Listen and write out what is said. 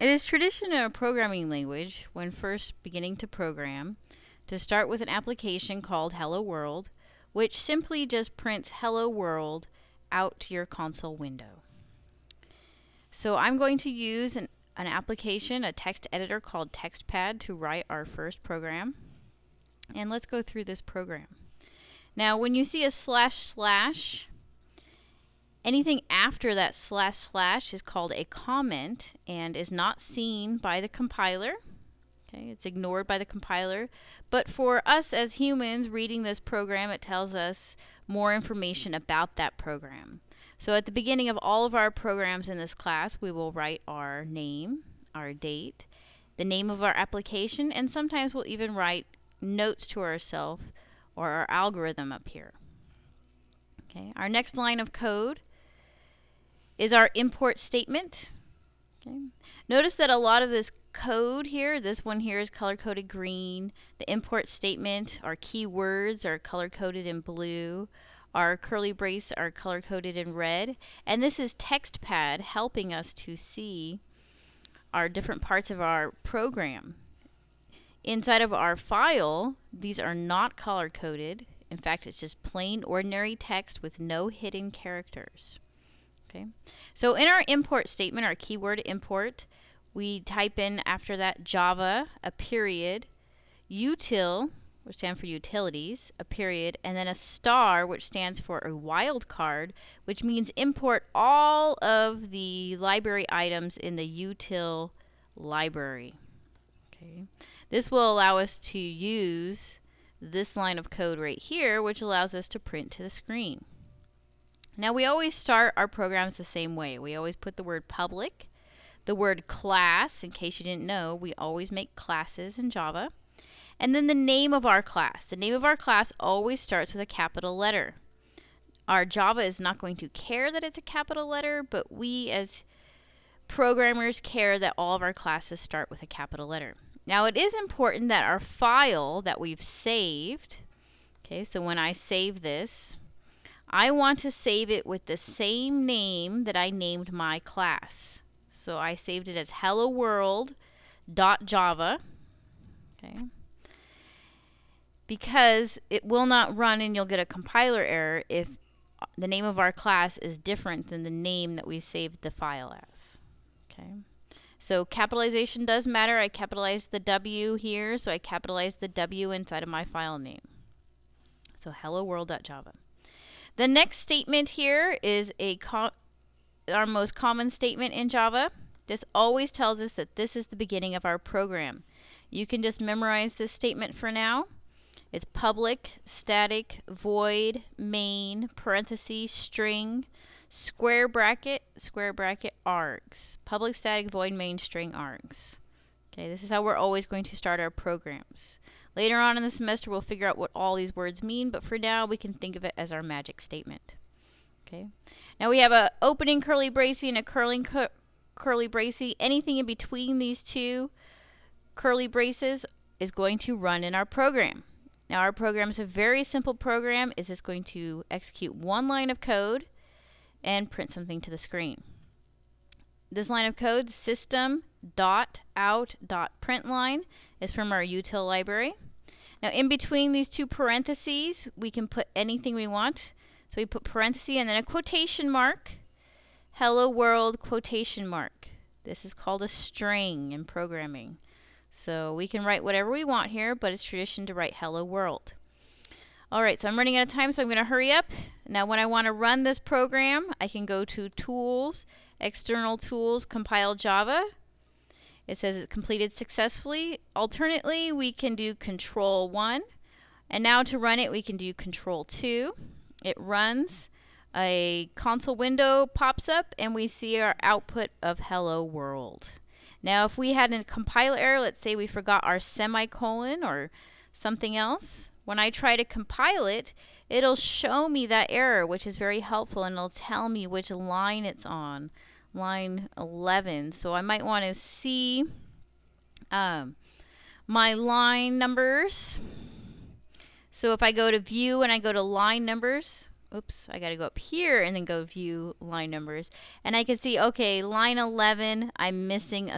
It is tradition in a programming language, when first beginning to program, to start with an application called Hello World, which simply just prints Hello World out to your console window. So I'm going to use an application, a text editor called TextPad, to write our first program. And let's go through this program. Now, when you see a // anything after that // is called a comment and is not seen by the compiler. Okay, it's ignored by the compiler. But for us as humans reading this program, it tells us more information about that program. So at the beginning of all of our programs in this class, we will write our name, our date, the name of our application, and sometimes we'll even write notes to ourselves or our algorithm up here. Okay, our next line of code is our import statement. Okay. Notice that a lot of this code here, this one here is color-coded green. The import statement, our keywords are color-coded in blue. Our curly brace are color-coded in red. And this is TextPad helping us to see our different parts of our program. Inside of our file, these are not color-coded. In fact, it's just plain ordinary text with no hidden characters. Okay. So in our import statement, our keyword import, we type in after that Java, a period, util, which stands for utilities, a period, and then a star, which stands for a wildcard, which means import all of the library items in the util library. Okay. This will allow us to use this line of code right here, which allows us to print to the screen. Now we always start our programs the same way. We always put the word public, the word class, in case you didn't know, we always make classes in Java, and then the name of our class. The name of our class always starts with a capital letter. Our Java is not going to care that it's a capital letter, but we as programmers care that all of our classes start with a capital letter. Now it is important that our file that we've saved, okay, so when I save this, I want to save it with the same name that I named my class. So I saved it as hello world.java. Okay. Because it will not run and you'll get a compiler error if the name of our class is different than the name that we saved the file as. Okay. So capitalization does matter. I capitalized the W here, so I capitalized the W inside of my file name. So hello world.java. The next statement here is our most common statement in Java. This always tells us that this is the beginning of our program. You can just memorize this statement for now. It's public, static, void, main, parentheses, string, square bracket, args. Public, static, void, main, string, args. Okay, this is how we're always going to start our programs. Later on in the semester, we'll figure out what all these words mean, but for now, we can think of it as our magic statement. Okay. Now we have a opening curly bracey and a curly bracey. Anything in between these two curly braces is going to run in our program. Now our program is a very simple program. It's just going to execute one line of code and print something to the screen. This line of code, system.out.println, is from our util library. Now in between these two parentheses, we can put anything we want. So we put parentheses and then a quotation mark, hello world quotation mark. This is called a string in programming. So we can write whatever we want here, but it's tradition to write hello world. Alright, so I'm running out of time, so I'm going to hurry up. Now when I want to run this program, I can go to Tools, External Tools, Compile Java. It says it's completed successfully. Alternately, we can do Control 1. And now to run it, we can do Control 2. It runs. A console window pops up, and we see our output of hello world. Now if we had a compile error, let's say we forgot our semicolon or something else, when I try to compile it, it'll show me that error, which is very helpful, and it'll tell me which line it's on, line 11. So I might want to see my line numbers. So if I go to view and I go to line numbers, oops, I gotta go up here and then go view line numbers, and I can see, okay, line 11, I'm missing